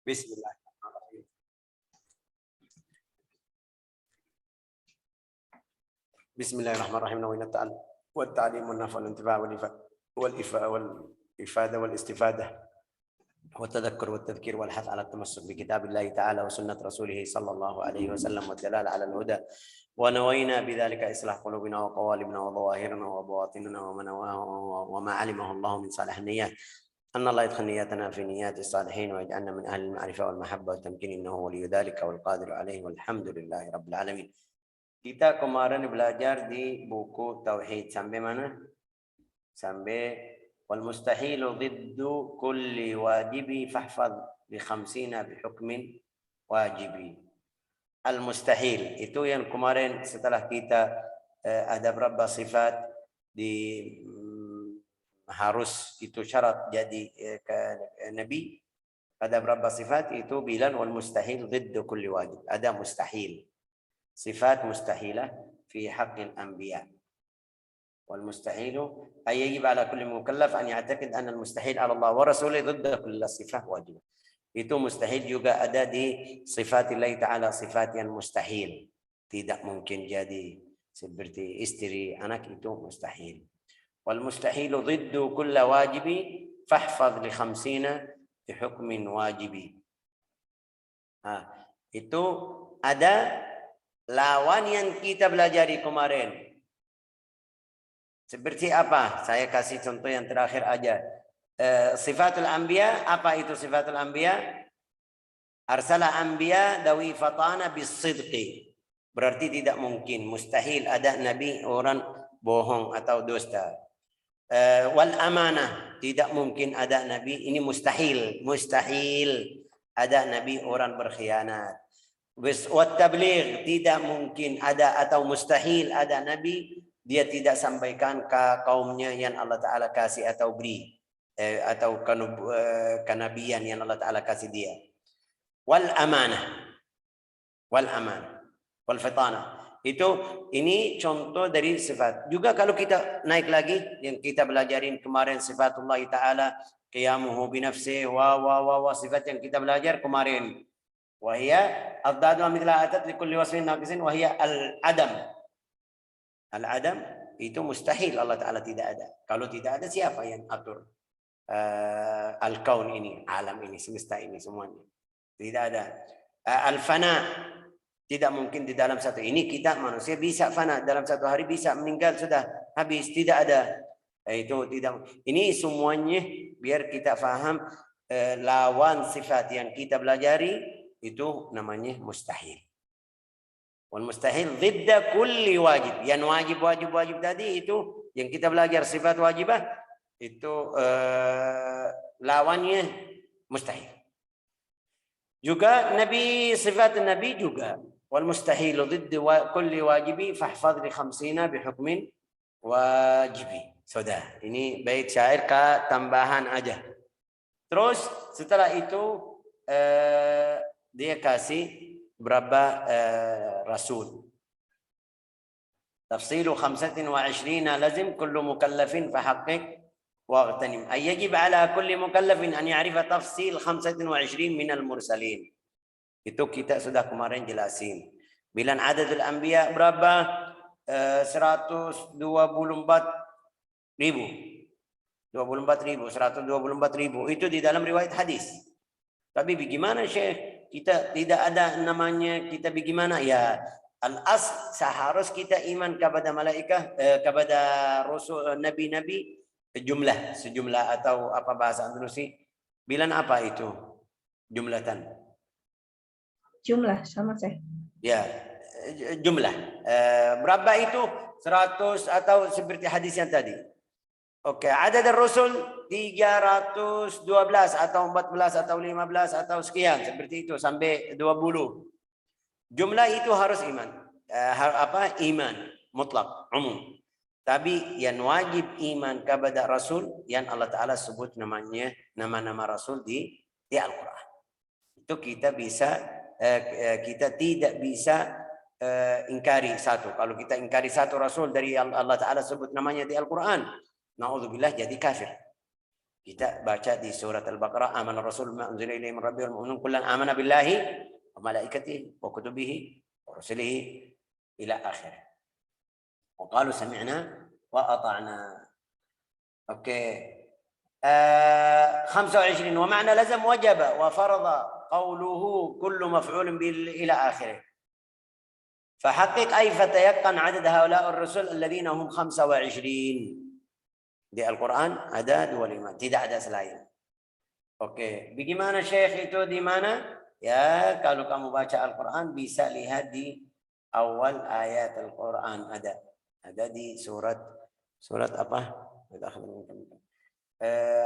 Bismillahirrahmanirrahim. Bismillahirrahmanirrahim. Nawaitu ta'lim wan-nafa' wal-intifa' wal-ifada wal-istifada والتذكر والتذكير والحث على التمسك بكتاب الله تعالى وسنة رسوله صلى الله عليه وسلم والدلالة على الهدى ونوينا بذلك إصلاح قلوبنا وقوالبنا وظواهرنا وبواطننا وما علمه الله من صالح النيات أن الله يدخل نياتنا في نيات الصالحين ويجعلنا من أهل المعرفة والمحبة والتمكين إنه ولي ذلك والقادر عليه والحمد لله رب العالمين. Kita kemarin belajar di buku Tauhid sampai mana? Sampai wal mustahilu dhiddu kulli wajibi fahfadh bi 50 bi hukmin wajibi. Al mustahil itu yang kemarin setelah kita ada berapa sifat di harus itu syarat jadi nabi, ada berapa sifat itu bilang wal mustahil dhiddu kulli wajib. Ada mustahil, sifat mustahilah fi haqqil anbiya. والمستحيل أي يجب على كل مكلف أن يعتقد أن المستحيل على الله ورسوله ضد كل صفة واجبة. Itu mustahil juga ada di sifat Allah Ta'ala, sifat yang mustahil. Tidak mungkin jadi seperti istri, anak, itu mustahil. والمستحيل ضد كل واجب فاحفظ ل50 بحكم واجب. Itu ada lawan yang kita pelajari kemarin. Seperti apa? Saya kasih contoh yang terakhir aja. Sifatul anbiya, apa itu sifatul anbiya? Arsala anbiya dawi fatana bisidqi. Berarti tidak mungkin, mustahil ada nabi orang bohong atau dusta. Wal amanah, tidak mungkin ada nabi, ini mustahil, mustahil ada nabi orang berkhianat. Wat tabligh, tidak mungkin ada atau mustahil ada nabi dia tidak sampaikan ke kaumnya yang Allah Ta'ala kasih atau beri atau kenabian yang Allah Ta'ala kasih dia. Wal amanah wal fitana, itu ini contoh dari sifat. Juga kalau kita naik lagi yang kita belajarin kemarin sifatullah Ta'ala qiyamuhu binafsihi wa sifat yang kita belajar kemarin. Wahia ad-dadu mithla atat likulli wasfin naqisin wahia al-adam. Al-adam itu mustahil, Allah Ta'ala tidak ada. Kalau tidak ada, siapa yang atur al-kaun ini, alam ini, semesta ini semuanya? Tidak ada. Al-fana, tidak mungkin di dalam satu. Ini kita manusia bisa fana, dalam satu hari bisa meninggal, sudah habis, tidak ada. Itu tidak. Ini semuanya biar kita faham lawan sifat yang kita pelajari itu namanya mustahil. Wal mustahil dhidda kulli wajib. Yang wajib tadi itu yang kita belajar sifat wajibah itu lawannya mustahil. Juga nabi, sifat nabi juga wal mustahil dhidda kulli wajibi fahfadh li 50 bi hukmin wajibi. Sudah, ini bait syair ka tambahan aja. Terus setelah itu dia kasih berapa rasul. Tafsilu 25 lazim kullu mukallafin fahaqqiq واغتنم أي يجب على كل مكلف أن يعرف تفصيل 25 من المرسلين. Itu kita sudah kemarin jelasin. Bilang adadul anbiya berapa? 124.000. 124.000 itu di dalam riwayat hadis. Tapi bagaimana Syekh? Kita tidak ada namanya, kita bagaimana? Ya, al-as seharus kita iman kepada malaikat, kepada rasul, nabi-nabi sejumlah atau apa bahasa Indonesia? Bilang apa itu? Jumlatan. Jumlah sama saya. Ya, jumlah. Berapa itu? 100 atau seperti hadis yang tadi. Oke, ada dari Rasul 312 atau 14 atau 15 atau sekian seperti itu sampai 20. Jumlah itu harus iman. Iman mutlak, umum. Tapi yang wajib iman kepada Rasul yang Allah Ta'ala sebut namanya, nama-nama Rasul di Al-Quran. Itu kita tidak bisa ingkari satu. Kalau kita ingkari satu Rasul dari Allah Ta'ala sebut namanya di Al-Quran, na'udzubillah jadi kafir. Kita baca di surat Al-Baqarah, amana rasul ma unzila ilaihi min rabbih wal mu'minun kullan amana billahi wa malaikatihi wa kutubihi wa rusulihi ila akhir. Wa qalu sami'na wa ata'na. Oke. 25 ومعنى لزم وجب وفرض قوله كل مفعول به إلى آخره. فحقق أي فتيقن عدد هؤلاء الرسل الذين هم 25. Di Al-Quran ada 25, tidak ada selain. Oke, bagaimana Syekh itu di mana? Ya, kalau kamu baca Al-Quran bisa lihat di awal ayat Al-Quran ada. Ada di surat apa?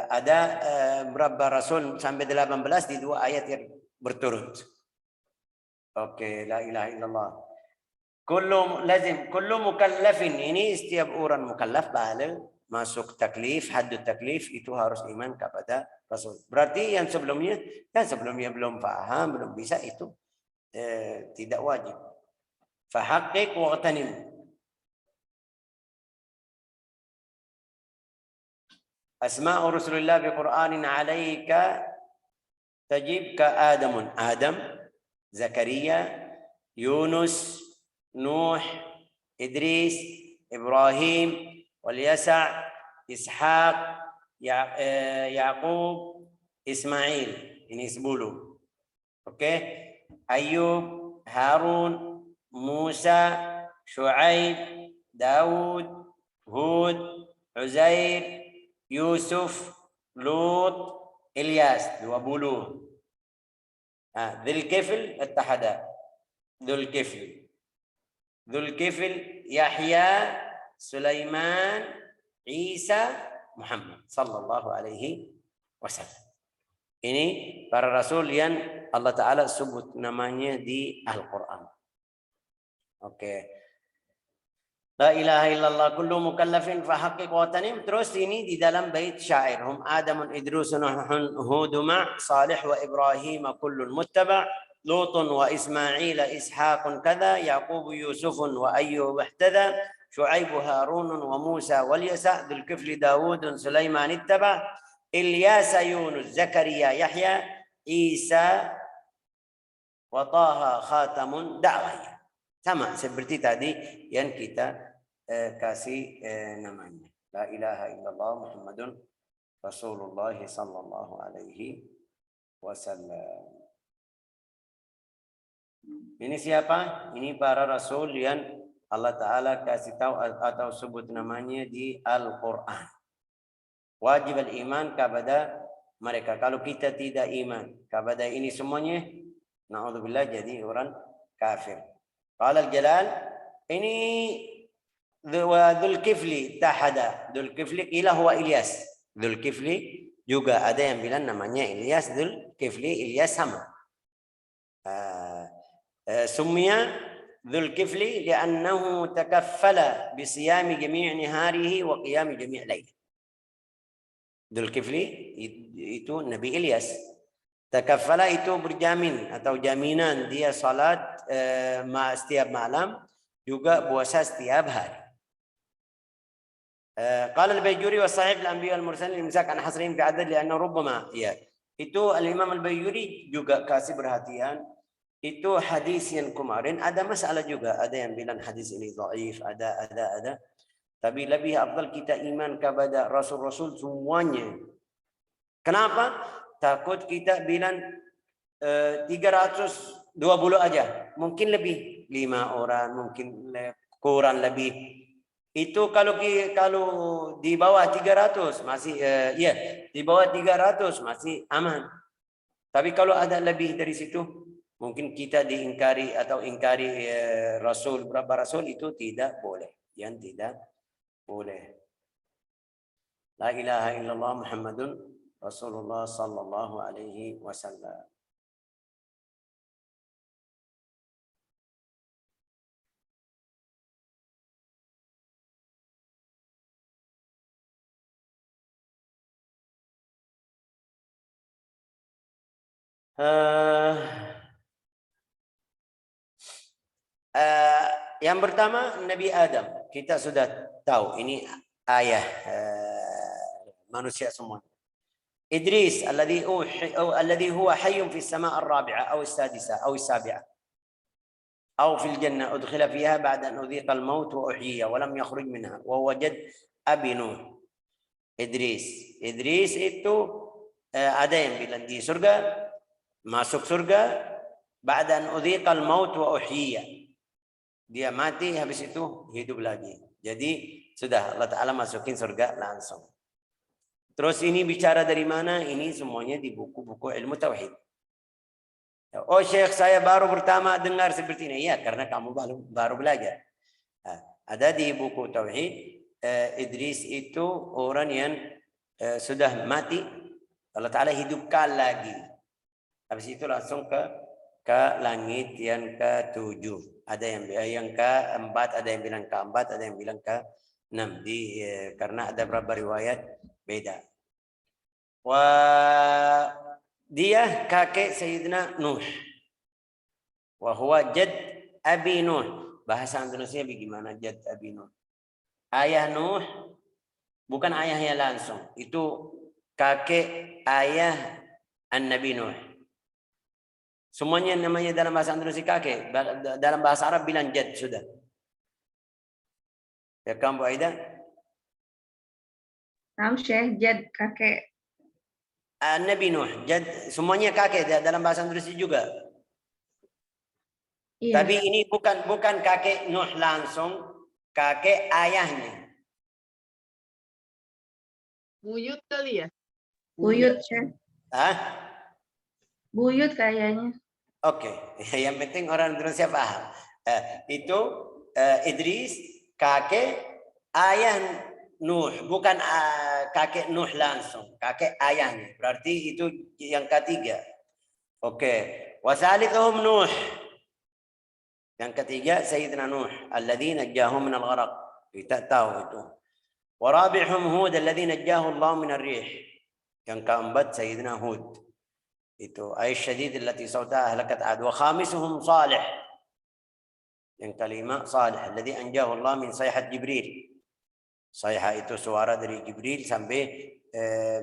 Ada berapa rasul sampai 18 di 2 ayat yang berturut. Oke, la ilaha illallah. Kullu mukallafin, ini setiap orang mukallaf baligh masuk taklif, haddut taklif itu harus iman kepada Rasul. Berarti yang sebelumnya belum paham, belum bisa itu tidak wajib. Fahaqqiq waqtanim. Asma'u Rasulullah bi Qur'anin 'alaika tajib ka Adam, Zakaria, Yunus, Nuh, Idris, Ibrahim, واليسع إسحاق يعقوب إسماعيل ini 10. Oke, Ayub, Harun, Musa, Syuaib, Daud, Hud, Uzair, Yusuf, Lut, Ilyas 20. Dzulkifl اتحد Dzulkifl Yahya, Sulaiman, Isa, Muhammad sallallahu alaihi wasallam. Ini para rasul yang Allah Ta'ala sebut namanya di Al-Quran. Oke. La ilaha illallah kullu mukallafin fahaqqiq wa tanim. Terus ini di dalam bait syair. Hum Adamun Idrusun Huduma Salih wa Ibrahim kullun muttaba' Lutun wa Ismail Ishaqun kada Yaqub Yusufun wa Ayyub ihtada شعيب هارون وموسى واليسع ذو الكفل داود سليمان اتبع إلياس يونس زكريا يحيى عيسى وطه خاتم دعوة. Sama seperti tadi yang kita kasih namanya. La ilaha illallah Muhammadun Rasulullah sallallahu alaihi wasallam. Ini siapa? Ini para rasul yang Allah Ta'ala kasih tahu atau sebut namanya di Al-Quran. Wajib iman kepada mereka. Kalau kita tidak iman kepada ini semuanya, na'udzubillah jadi orang kafir. Qala al-Jalal, ini Dzulkifli tahada. Dzulkifli qila huwa Ilyas. Dzulkifli juga ada yang bilang namanya Ilyas. Dzulkifli Ilyas sama. Summiya Dzulkifli li'annahu takaffala bisiyami jami' niharihi wa qiyami jami' layli. Dzulkifli itu Nabi Ilyas. Takaffala itu berjamin atau jaminan dia salat setiap malam, juga puasa setiap hari. Qala al-Baijuri wa sahih al-anbiya al-mursalin imsak an hasrin fi adad li'anna rubbama ya. Itu al-Imam al-Baijuri juga kasih perhatian. Itu hadis yang kemarin ada masalah juga, ada yang bilang hadis ini dhaif, ada. Tapi lebih afdal kita iman kepada rasul-rasul semuanya. Kenapa? Takut kita bilang 320 aja, mungkin lebih 5 orang, mungkin kurang lebih. Itu kalau di bawah 300 masih di bawah 300 masih aman. Tapi kalau ada lebih dari situ, mungkin kita diingkari atau ingkari rasul, berapa rasul itu tidak boleh, yang tidak boleh. La ilaha illallah Muhammadun Rasulullah sallallahu alaihi wasallam. Yang pertama Nabi Adam, kita sudah tahu ini ayah manusia semua. إدريس الذي هو حي في السماء الرابعة أو السادسة أو السابعة أو في الجنة أدخل فيها بعد أن أذيق الموت وأحيي ولم يخرج منها وهو جد أبي نوح. Idris itu ada yang bilang di surga, masuk surga, ba'dan udhiqal maut wa uhyiya. Dia mati habis itu hidup lagi. Jadi sudah Allah Ta'ala masukin surga langsung. Terus ini bicara dari mana? Ini semuanya di buku-buku ilmu tauhid. Oh Syekh, saya baru pertama dengar seperti ini. Ya, karena kamu baru belajar. Ada di buku tauhid, Idris itu orang yang sudah mati, Allah Ta'ala hidupkan lagi. Habis itu langsung ke langit yang ke-7. Ada yang ke-4, ada yang bilang ke-4, ada yang bilang ke-6. Karena ada beberapa riwayat beda. Dia kakek Sayyidina Nuh. Wa huwa jad Abi Nuh. Bahasa Indonesia bagaimana jad Abi Nuh? Ayah Nuh bukan ayahnya langsung. Itu kakek ayah An-Nabi Nuh. Semuanya namanya dalam bahasa Indonesia kakek. Dalam bahasa Arab bilang jad sudah. Ya kan Bu Aida? Syekh, jad kakek. Nabi Nuh, jad, semuanya kakek dalam bahasa Indonesia juga. Iya. Tapi ini bukan kakek Nuh langsung, kakek ayahnya. Buyut kali ya? Buyut, Syekh. Buyut kayaknya. Oke, yang penting orang Indonesia paham. Itu Idris, kakek ayah Nuh, bukan kakek Nuh langsung, kakek ayahnya. Berarti itu yang ketiga. Oke. Wasalithuhum Nuh. Yang ketiga Sayyidina Nuh, alladzi najjahum min al-gharaq. Kita tahu itu. Warabi'hum Hud, alladzi najjahu Allah min ar-rih. Yang keempat Sayyidina Hud. Itu ayat syadid allati sawtaha halakat 'ad. Wa khamisuhum Salih. Yang kelima Salih, alladzi anjahu Allah min sayhat Jibril. Sayha itu suara dari Jibril sampai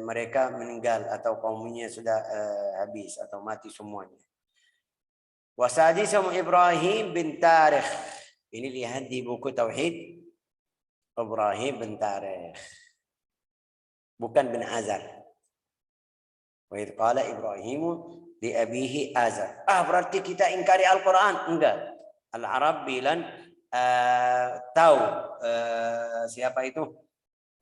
mereka meninggal atau kaumnya sudah habis atau mati semuanya. Wasadisum Ibrahim bin Tarikh. Ini lihat di buku tauhid, Ibrahim bin Tarikh. Bukan bin Azar. Wa idh qala Ibrahim li abihi Azar. Berarti kita ingkari Al-Quran? Enggak. Al-Arab bilang tahu siapa itu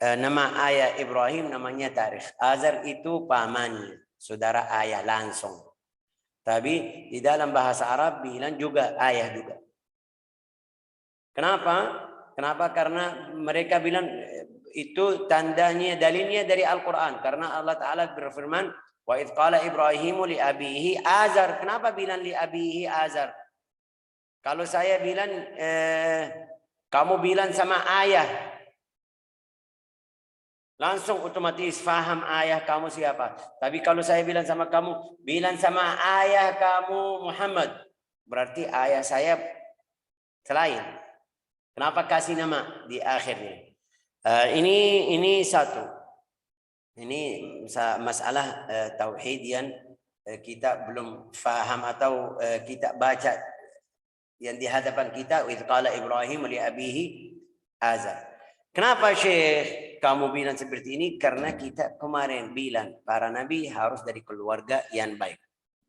nama ayah Ibrahim namanya Tarikh. Azar itu pamannya, saudara ayah langsung. Tapi di dalam bahasa Arab bilang juga ayah juga. Kenapa? Karena mereka bilang itu tandanya, dalilnya dari Al-Quran. Karena Allah Ta'ala berfirman, wa idh qala Ibrahimu li abihi Azar. Kenapa bilang li abihi Azar? Kalau saya bilang, kamu bilang sama ayah, langsung otomatis faham ayah kamu siapa. Tapi kalau saya bilang sama kamu, bilang sama ayah kamu Muhammad, berarti ayah saya selain. Kenapa kasih nama di akhirnya? Ini satu. Ini masalah tauhid yang kita belum faham atau kita baca. Yang di hadapan kita, idh qala Ibrahim li abihi Azar. Kenapa Syekh kamu bilang seperti ini? Karena kita kemarin bilang para nabi harus dari keluarga yang baik.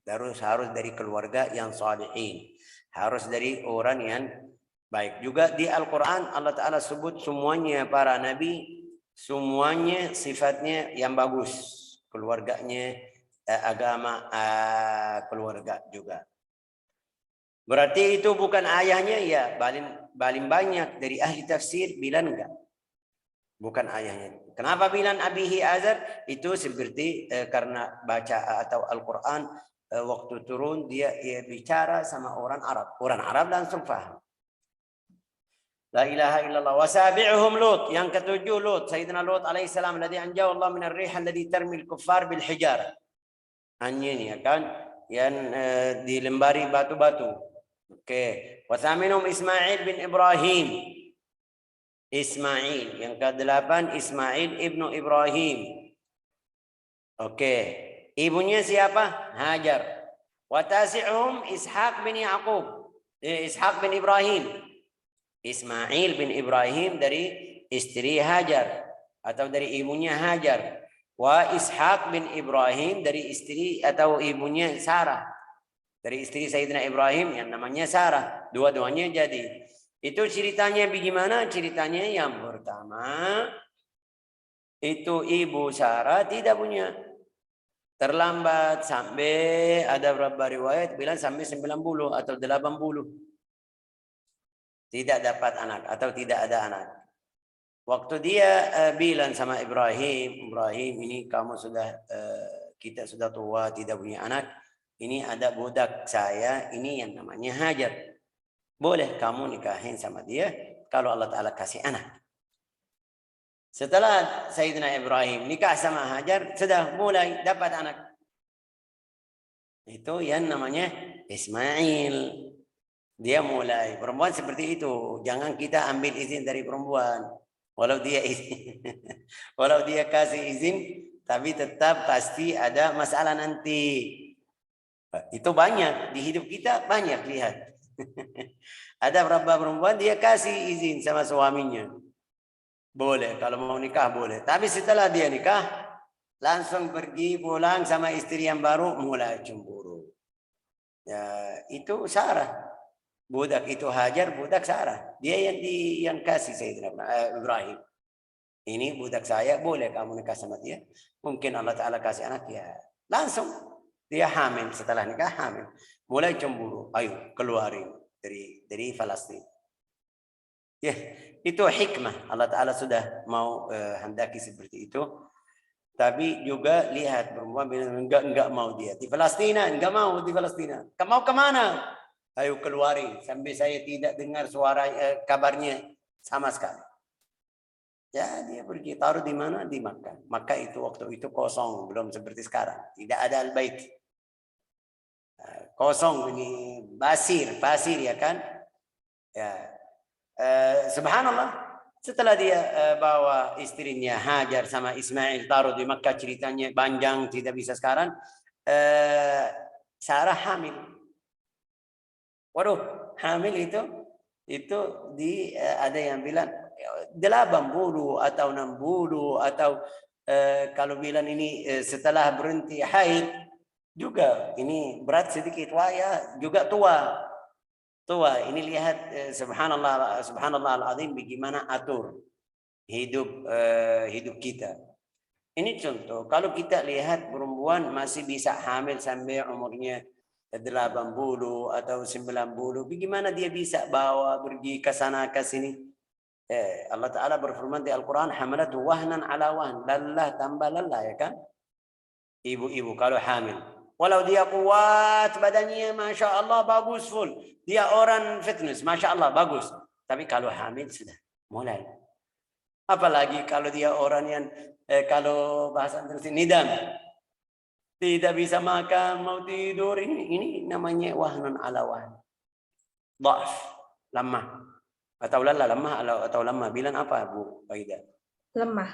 Harus dari keluarga yang salihin. Harus dari orang yang baik. Juga di Al-Quran Allah Ta'ala sebut semuanya para nabi, semuanya sifatnya yang bagus. Keluarganya, agama, keluarga juga. Berarti itu bukan ayahnya, ya paling banyak dari ahli tafsir bilang enggak. Bukan ayahnya. Kenapa bilang abihi Azar? Itu seperti karena baca atau Al-Quran waktu turun dia bicara sama orang Arab. Orang Arab langsung paham. La ilaha illallah. Wasabi'uhum Lut. Yang ketujuh Lut. Sayyidina Lut alaihissalam. Alladhi anjahu Allah min ar-rih alladhi tarmil kuffar bil hijar. Hanya ini ya kan. Yang dilembari batu-batu. Oke. Wathaminum Ismail bin Ibrahim. Ismail. Yang ke-8 Ismail ibnu Ibrahim. Oke. Ibunya siapa? Hajar. Wa tasi'uhum Ishaq bin Yaqub. Ishaq bin Ibrahim. Ismail bin Ibrahim dari istri Hajar atau dari ibunya Hajar. Wa Ishaq bin Ibrahim dari istri atau ibunya Sarah. Dari istri Sayyidina Ibrahim yang namanya Sarah. Dua-duanya jadi. Itu ceritanya bagaimana? Ceritanya yang pertama itu ibu Sarah tidak punya, terlambat sampai ada beberapa riwayat bilang sampai 90 atau 80 tidak dapat anak atau tidak ada anak. Waktu dia bilang sama Ibrahim, Ibrahim ini kamu sudah kita sudah tua tidak punya anak, ini ada budak saya ini yang namanya Hajar. Boleh kamu nikahin sama dia kalau Allah Ta'ala kasih anak. Setelah Sayyidina Ibrahim nikah sama Hajar, sudah mulai dapat anak. Itu yang namanya Ismail. Dia mulai. Perempuan seperti itu. Jangan kita ambil izin dari perempuan. Walau dia izin. Walau dia kasih izin, tapi tetap pasti ada masalah nanti. Itu banyak. Di hidup kita banyak, lihat. Ada beberapa perempuan dia kasih izin sama suaminya. Boleh, kalau mau nikah boleh. Tapi setelah dia nikah, langsung pergi pulang sama istri yang baru, mulai cemburu. Ya, itu Sarah. Budak itu Hajar, budak Sarah. Dia yang kasih Sayyidina Ibrahim. Ini budak saya, boleh kamu nikah sama dia. Mungkin Allah Ta'ala kasih anak, ya. Langsung dia hamil, setelah nikah hamil. Mulai cemburu, ayo keluarin dari Palestina. Ya, itu hikmah. Allah Ta'ala sudah mau hendaki seperti itu. Tapi juga lihat perempuan bilang enggak mau dia di Palestina, enggak mau di Palestina. Kamu mau kemana? Ayo keluarin sampai saya tidak dengar suara kabarnya sama sekali. Ya dia pergi, taruh di mana? Di Makkah. Makkah itu waktu itu kosong, belum seperti sekarang. Tidak ada Al-Bait. Kosong ini pasir ya kan? Ya. Subhanallah. Setelah dia bawa istrinya Hajar sama Ismail taruh di Makkah, ceritanya panjang tidak bisa sekarang. Sarah hamil. Waduh, hamil itu ada yang bilang 80 atau 60 atau kalau bilang ini setelah berhenti haid juga ini berat sedikit, wah ya juga tua ini lihat subhanallah al-azim bagaimana atur hidup kita. Ini contoh kalau kita lihat perempuan masih bisa hamil sampai umurnya 80 atau 90, bagaimana dia bisa bawa pergi ke sana ke sini? Allah Ta'ala berfirman di Al-Quran, hamalatu wahnan ala wahn, lallah tambah lallah, ya kan? Ibu-ibu kalau hamil, walau dia kuat badannya, masya Allah bagus full, dia orang fitness, masya Allah bagus, tapi kalau hamil sudah mulai. Apalagi kalau dia orang yang kalau bahasa Indonesia nidam, tidak bisa makan, mau tidur, ini namanya wahnun ala wahn, dhaf, lemah. Atau lemah atau lemah, bilang apa Bu Faida? Lemah.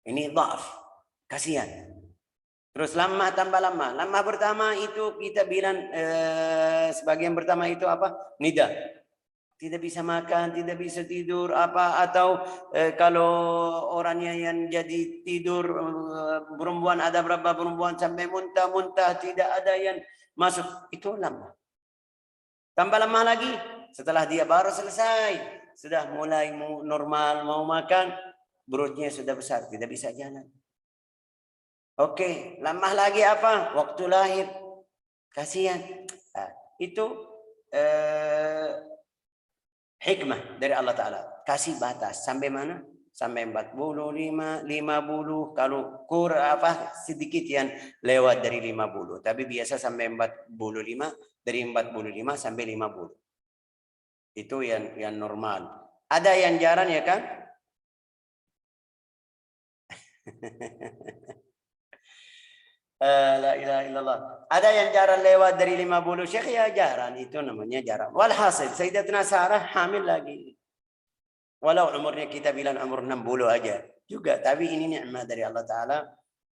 Ini dhaf, kasihan. Terus lemah tambah lemah. Lemah pertama itu kita bilang sebagian pertama itu apa? Nida. Tidak bisa makan, tidak bisa tidur apa, atau kalau orangnya yang jadi tidur perempuan, ada berapa perempuan sampai muntah-muntah, tidak ada yang masuk, itu lemah. Tambah lemah lagi setelah dia baru selesai, sudah mulai normal mau makan, perutnya sudah besar, tidak bisa jalan. Oke, lemah lagi apa? Waktu lahir, kasihan. Nah, itu hikmah dari Allah Ta'ala. Kasih batas sampai mana? Sampai 45, 50. Kalau sedikit yang lewat dari 50. Tapi biasa sampai 45, dari 45 sampai 50. Itu yang normal. Ada yang jarang ya kan? La ilaha illallah. Ada yang jarang lewat dari 50, Syekh, ya jarang, itu namanya jarang. Walhasil Sayyidatuna Sarah hamil lagi. Walau umurnya kita bilang umur 60 aja juga, tapi ini nikmat dari Allah Ta'ala.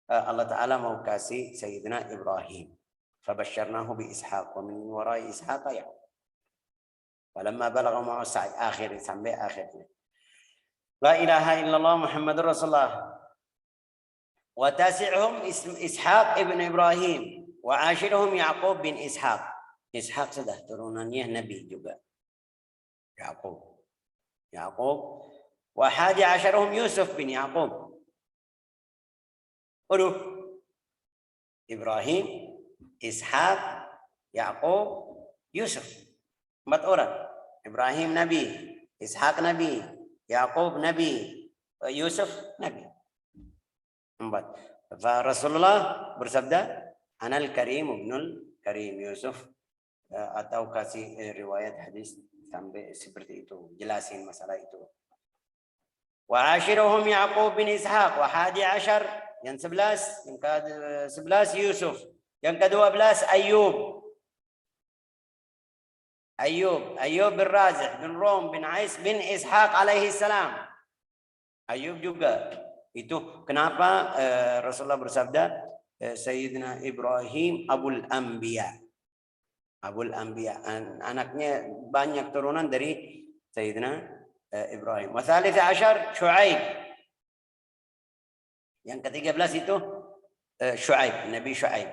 Allah Ta'ala mau kasih Sayyidina Ibrahim. Fabasyarnahu bi Ishaq wa min warai Ishaq Yaqub. Walamma balagha ma'u sa'i akhir sampai akhirnya. La ilaha illallah Muhammadur Rasulullah. Wa tasi'uhum Ishaq ibn Ibrahim wa ashiruhum Yaqub bin Ishaq. Ishaq sudah turunannya Nabi juga. Yaqub wa hadi asharuhum Yusuf bin Yaqub. Waduh, Ibrahim, Ishaq, Yaqub, Yusuf. 4 orang. Ibrahim Nabi, Ishaq Nabi, Yaqub Nabi, Yusuf Nabi. 4. Rasulullah bersabda, Anal Karim ibnul Karim Yusuf, atau kasih riwayat hadis sampai seperti itu, jelasin masalah itu. Wa ashiruhum Yaqub bin Ishaq wa hadi ashar. Yang 11, yang ke-11 Yusuf. Yang ke-12 Ayub. Ayub bin Razih bin Rom bin Ais bin Ishaq alaihi salam. Ayub juga. Itu kenapa Rasulullah bersabda Sayyidina Ibrahim Abul Anbiya. Abul Anbiya. Anaknya banyak turunan dari Sayyidina Ibrahim. Wa thalith ashar Syuaib. Yang ke-13 itu Syuaib, Nabi Syuaib.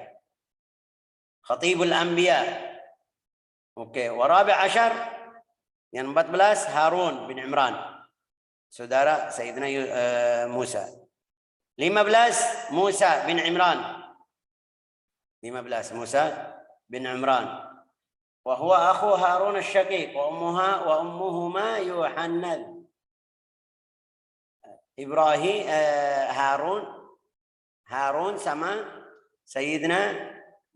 Khatibul Anbiya. Oke, wa rabi' ashar yang 14 Harun bin Imran. Saudara Sayyidina Musa. 15 Musa bin Imran. 15 Musa bin Imran. Wa huwa akhu Harun asy-Syaqiq wa ummuhuma Yuhannad. Ibrahim Harun sama Sayyidina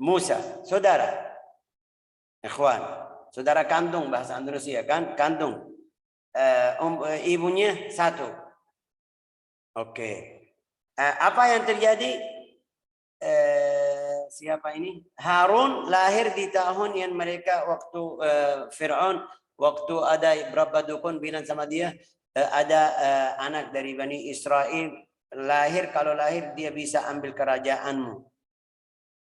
Musa, saudara. Ikhwan, saudara kandung bahasa Indonesia kan, kandung. Ibunya satu. Oke. Apa yang terjadi? Siapa ini? Harun lahir di tahun yang mereka waktu Fir'aun, waktu ada berapa dukun bilang sama dia, ada anak dari Bani Israel lahir, kalau lahir dia bisa ambil kerajaanmu.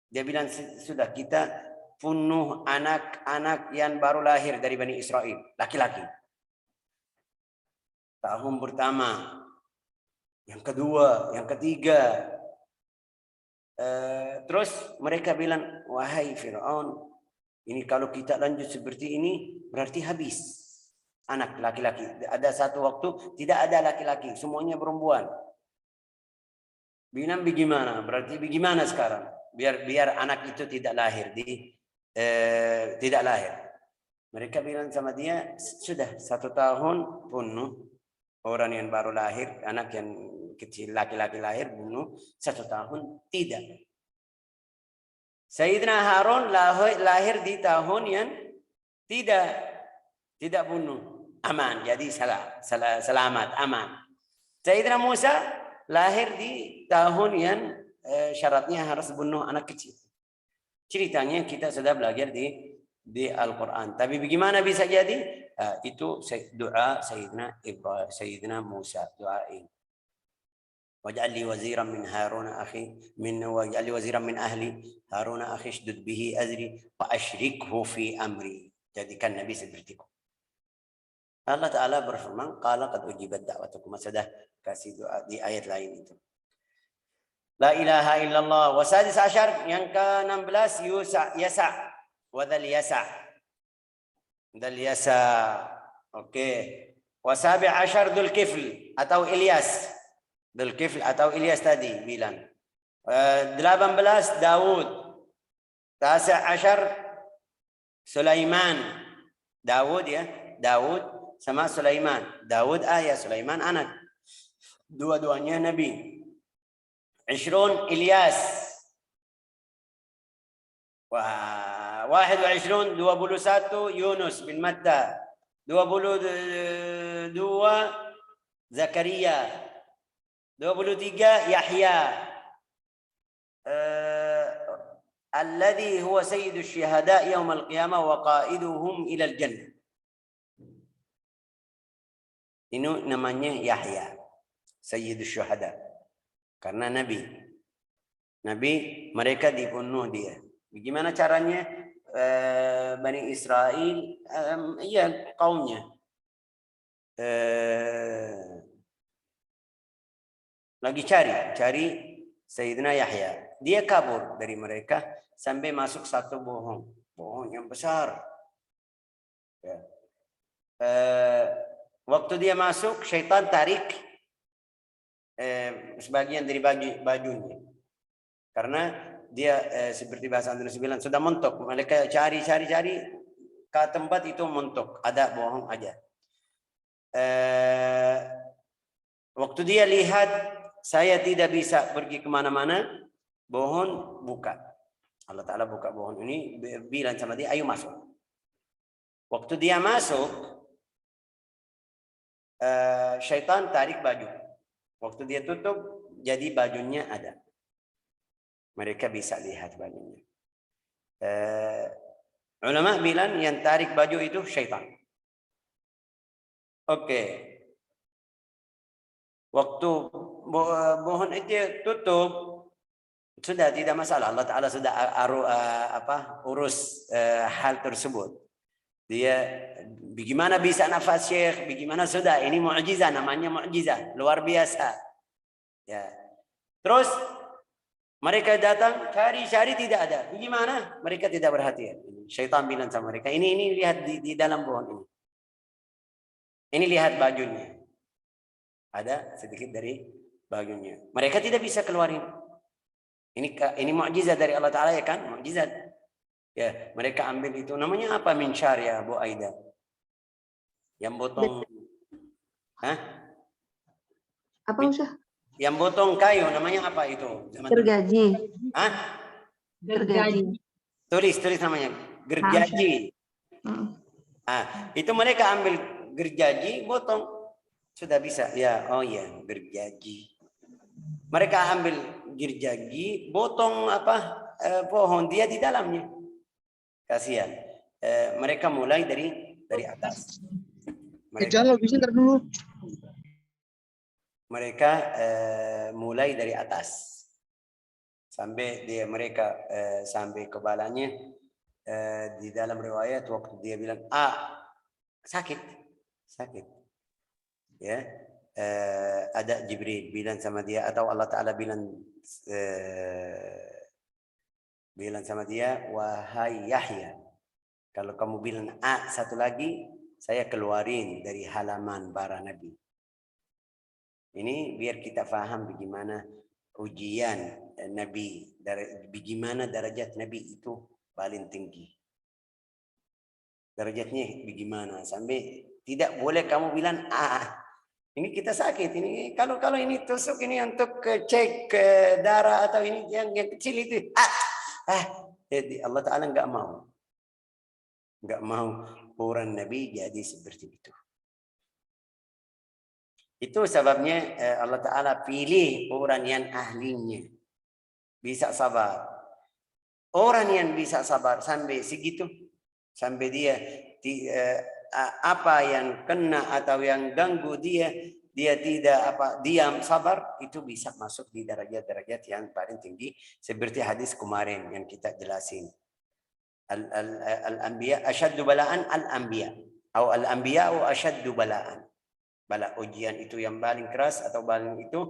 Dia bilang sudah kita bunuh anak-anak yang baru lahir dari Bani Israel, laki-laki. Tahun pertama, yang kedua, yang ketiga. Terus mereka bilang, wahai Fir'aun, ini kalau kita lanjut seperti ini berarti habis. Anak laki-laki. Ada satu waktu tidak ada laki-laki, semuanya perempuan. Bilang bagaimana? Berarti bagaimana sekarang? Biar anak itu tidak lahir tidak lahir. Mereka bilang sama dia, sudah 1 tahun bunuh orang yang baru lahir, anak yang kecil laki-laki lahir bunuh 1 tahun tidak. Sayyidina Harun lahir di tahun yang tidak bunuh. Aman, jadi selamat, aman. Sayyidina Musa lahir di tahun yang syaratnya harus bunuh anak kecil. Ceritanya kita sudah belajar di Al-Quran. Tapi bagaimana bisa jadi? Itu doa Sayyidina Musa, doain. Waj'al li waziran min Harun akhi waj'al li waziran min ahli Harun akhi shdud bihi azri wa ashrikhu fi amri. Jadikan Nabi sepertiku. Allah Ta'ala berfirman, qala qad ujibat da'watukum. Sudah kasih doa di ayat lain itu. La ilaha illallah. Wa sadis asyar, yang ke-16 Yasa. Wa dhal Yasa. Dhal Yasa. Oke. Wa sabi' asyar Dhul Kifl atau Ilyas. Dhul Kifl atau Ilyas tadi bilang. 18 Daud. Tasi' asyar Sulaiman. Daud ya. Daud sama Sulaiman. Daud ayah, Sulaiman anak. Dua-duanya Nabi. 20 Ilyas. 21 Yunus bin Matta. 22 Zakaria. 23 Yahya. Alladhi huwa sayyidu syuhada yaum al-qiyamah wa qaiduhum ila al-jannah. Ini namanya Yahya, Sayyidus Syuhada. Karena Nabi. Nabi, mereka dibunuh dia. Bagaimana caranya? Bani Israel, iya kaumnya. Lagi cari Sayyidina Yahya. Dia kabur dari mereka sampai masuk satu pohon yang besar. Ya. Waktu dia masuk, syaitan tarik sebagian dari bajunya. Karena dia seperti bahasa Indonesia bilang sudah mentok. Mereka cari ke tempat itu mentok, ada bohong aja. Waktu dia lihat saya tidak bisa pergi kemana-mana, pohon buka. Allah Ta'ala buka pohon ini, bilang sama dia, ayo masuk. Waktu dia masuk, syaitan tarik baju. Waktu dia tutup, jadi bajunya ada. Mereka bisa lihat bajunya. Ulama bilang yang tarik baju itu syaitan. Oke. Waktu pohon itu tutup, sudah tidak masalah. Allah Ta'ala sudah urus hal tersebut. Dia bagaimana bisa nafas Syekh, bagaimana sudah, ini mukjizat, namanya mukjizat, luar biasa. Ya. Terus mereka datang cari tidak ada. Bagaimana? Mereka tidak perhatian. Syaitan bilang sama mereka, ini lihat di dalam pohon ini. Ini lihat bajunya. Ada sedikit dari bajunya. Mereka tidak bisa keluarin. Ini mukjizat dari Allah Ta'ala, ya kan? Mukjizat. Ya, mereka ambil itu. Namanya apa? Minsyar ya, Bu Aida. Yang potong. Hah? Apa Ustaz? Yang potong kayu namanya apa itu? Gergaji. Hah? Gergaji. Tulis namanya. Gergaji. Itu mereka ambil gergaji, potong. Sudah bisa. Ya, oh ya, gergaji. Mereka ambil gergaji, potong pohon dia di dalamnya. Kasihan. Mereka mulai dari atas. Mereka mulai dari atas sampai mereka sampai kepalanya. Di dalam riwayat waktu dia bilang sakit ya, ada Jibril bilang sama dia, atau Allah Ta'ala bilang sama dia, wahai Yahya, kalau kamu bilang satu lagi, saya keluarin dari halaman para nabi. Ini biar kita paham bagaimana ujian nabi, bagaimana derajat nabi itu paling tinggi. Derajatnya bagaimana sampai tidak boleh kamu bilang ini kita sakit, ini kalau ini tusuk ini untuk cek darah atau ini yang kecil itu jadi Allah Ta'ala nggak mau orang Nabi jadi seperti itu. Itu sebabnya Allah Ta'ala pilih orang yang ahlinya bisa sabar. Orang yang bisa sabar sampai segitu, sampai dia apa yang kena atau yang ganggu dia tidak diam sabar, itu bisa masuk di derajat-derajat yang paling tinggi seperti hadis kemarin yang kita jelasin. Al-anbiya asyaddu bala'an al-anbiya atau al-anbiya asyaddu bala'an. Bala ujian itu yang paling keras atau paling itu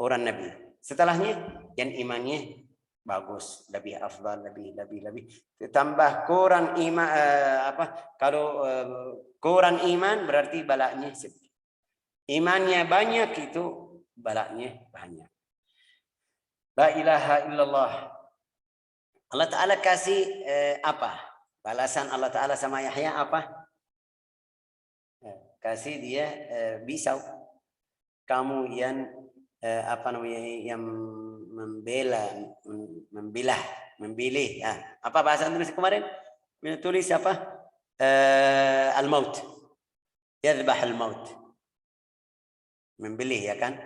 orang nabi. Setelahnya yang imannya bagus, lebih afdal, lebih. Tambah kurang iman kalau kurang iman berarti balanya sedikit. Imannya banyak itu balanya banyak. La ilaha illallah. Allah Ta'ala kasih balasan Allah Ta'ala sama Yahya apa? Kasih dia pisau. Kamu yang yang membilih. Apa bahasa Indonesia kemarin? Tulis apa? Al-maut. Yadbah al-maut. Membilih, ya kan?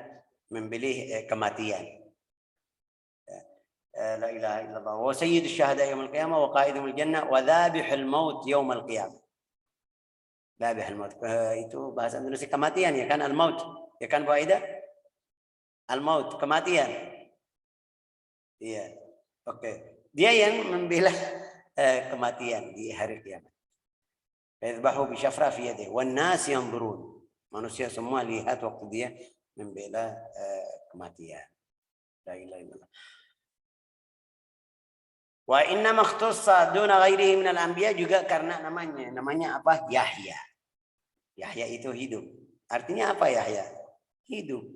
Membilih kematian. La ilaha illallah. Wa sayyidus syahada yaumil qiyamah wa qaidul jannah wa dhabihul maut yaumil qiyamah. Dhabihul maut. Itu bahasa Indonesia kematian, ya kan? Al-maut. Ya kan Bu Aida? Al-maut, kematian. Iya. Oke. Dia yang membela kematian di hari kiamat. Yadhbahu bi syafra fi yadihi wan nas yanzurun. Manusia semua lihat waktu dia membela kematian. La ilaha illallah. Wa inna makhtassa duna ghairihi minal anbiya juga karena namanya apa? Yahya. Yahya itu hidup. Artinya apa Yahya? Hidup.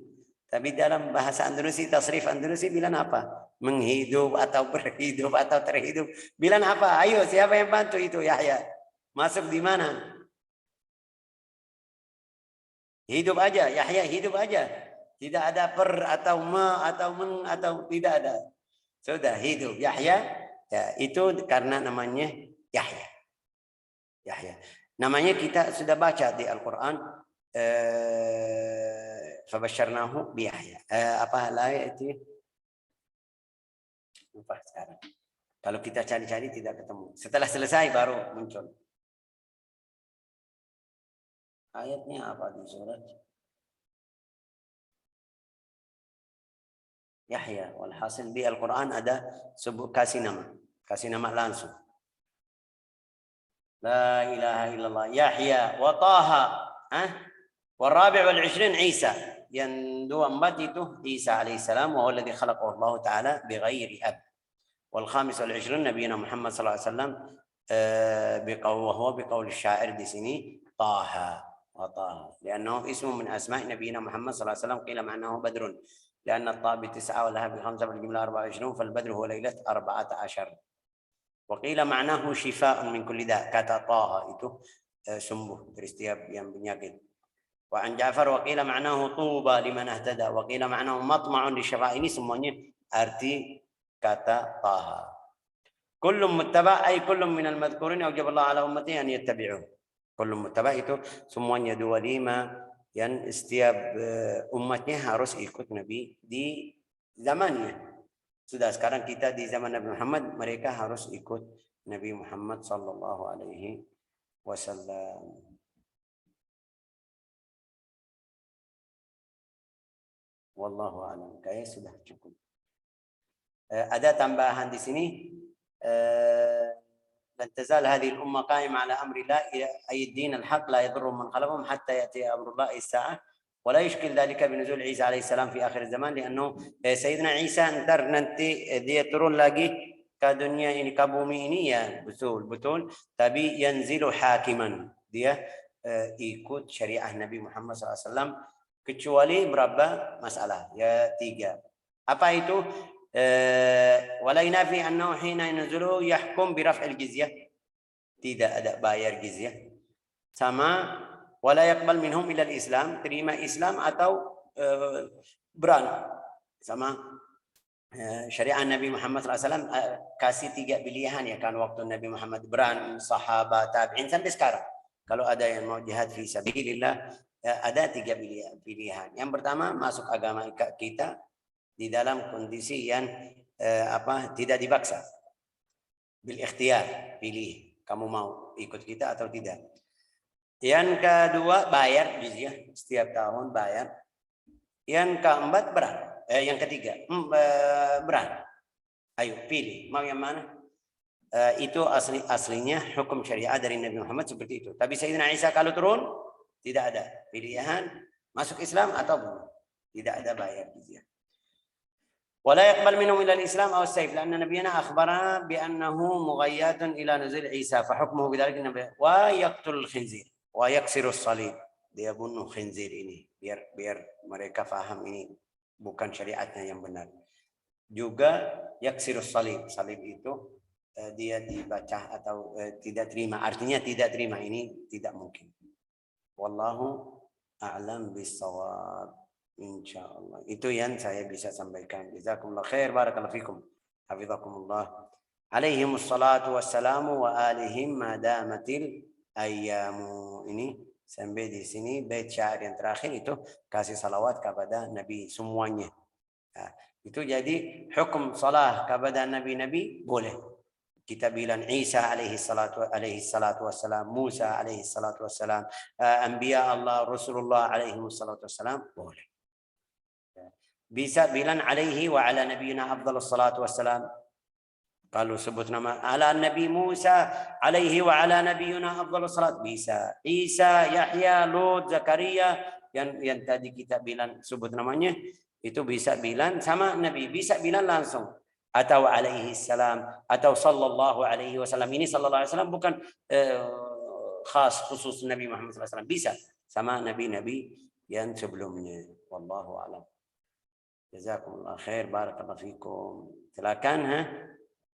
Tapi dalam bahasa Andalusi, tasrif Andalusi bilang apa? Menghidup atau berhidup atau terhidup. Bilang apa? Ayo siapa yang bantu itu Yahya? Masuk di mana? Hidup aja, Yahya hidup aja. Tidak ada per atau ma atau meng atau tidak ada. Sudah hidup Yahya. Ya, itu karena namanya Yahya. Yahya. Namanya kita sudah baca di Al-Qur'an fabasyarnahu bi Yahya. Apa ayat itu? Lupa sekarang. Kalau kita cari-cari tidak ketemu. Setelah selesai baru muncul. Ayatnya apa di surat? Yahya. Walhasil di Al-Quran ada sebut kasih nama. Kasih nama langsung. La ilaha illallah. Yahya wa Taha. Warabi' wal 20 Isa. Yang 24 itu Isa alaihissalam. Wa alladhi khalaqahu Allah Ta'ala bighairi ab. Wal khamis wal 20 Nabiina Muhammad sallallahu alaihi wasallam. بقول الشاعر di sini طه وطه لأنه اسم من أسماء نبينا محمد صلى الله عليه وسلم قيل معناه بدر لأن الطاء ب9 والها ب5 والجملة 24 فالبدر هو ليلة 14 وقيل معناه شفاء من كل داء kata طه itu sembuh dari setiap yang penyakit وعن جعفر وقيل معناه طوبى لمن اهتدى وقيل معناه مطمع للشفاء ini semuanya arti kata طه كل متبع أي كل من المذكورين أوجب الله على أمته أن يتبعوه كل متبع itu semuanya 25 yang setiap umatnya harus ikut Nabi di zamannya. Sudah sekarang kita di zaman Nabi Muhammad, mereka harus ikut Nabi Muhammad sallallahu alaihi wasallam. Wallahu a'lam. Kayaknya sudah cukup. Ada tambahan di sini. لن تزال هذه الأمة قائمة على أمر الله أي الدين الحق لا يضر من خلقهم حتى يأتي أمر الله الساعة ولا يشكل ذلك بنزول عيسى عليه السلام في آخر الزمان لأنه سيدنا عيسى ntar nanti dia turun lagi ke dunia ini ke bumi ini ya betul tapi yanzilu hakiman dia ikut syariah Nabi Muhammad SAW kecuali berapa masalah ya 3 apa itu ولا ينافي أنه حين ينزله يحكم برفع الجزية tidak ada bayar jizyah sama ولا يقبل منهم إلى الإسلام terima Islam atau berang sama syariat Nabi Muhammad SAW kasih 3 pilihan ya kan waktu Nabi Muhammad berang sahabat tabi'in sampai sekarang kalau ada yang mau jihad fi sabilillah ada 3 pilihan yang pertama masuk agama kita di dalam kondisi yang tidak dipaksa bil ikhtiar pilih kamu mau ikut kita atau tidak yang kedua bayar jizyah setiap tahun bayar yang keempat berang yang ketiga berang ayo pilih mau yang mana itu aslinya hukum syariat dari Nabi Muhammad seperti itu tapi Sayyidina Isa kalau turun tidak ada pilihan masuk Islam atau belum tidak ada bayar jizyah ولا يقبل منهم إلى الإسلام أو السيف لأن نبينا أخبرنا بأنه مغيات إلى نزول عيسى فحكمه بذلك النبي ويقتل الخنزير ويكسر الصليب dia bunuh khinzir ini biar mereka faham ini bukan syariatnya yang benar juga yaksirus salib itu dia dibaca atau tidak terima artinya tidak terima ini tidak mungkin wallahu a'lam bissawab insyaallah itu yang saya bisa sampaikan jazakumullah khair barakallahu fikum hafizakumullah alaihimus salatu wassalamu wa alihim madamatil ayyamu ini sampai di sini bait syair yang terakhir itu kasih salawat kepada nabi semuanya itu jadi hukum salah kepada nabi-nabi boleh kita bilang Isa alaihi salatu wassalam Musa alaihi salatu wassalam anbiya Allah Rasulullah alaihi salatu wassalam boleh bisa bilang alaihi wa ala nabiyina afdhalus salatu wassalam. Kalau sebut nama ala Nabi Musa alaihi wa ala nabiyina afdhalus salat bisa. Isa, Yahya, Lut, Zakaria yang tadi kita bilang sebut namanya itu bisa bilang sama Nabi, bisa bilang langsung atau alaihi salam atau sallallahu alaihi wasallam. Ini sallallahu alaihi wasallam bukan khas khusus Nabi Muhammad sallallahu alaihi wasallam, bisa sama nabi-nabi yang sebelumnya. Wallahu a'lam. Jazakumullah khair, barakallahu fikum. Silakan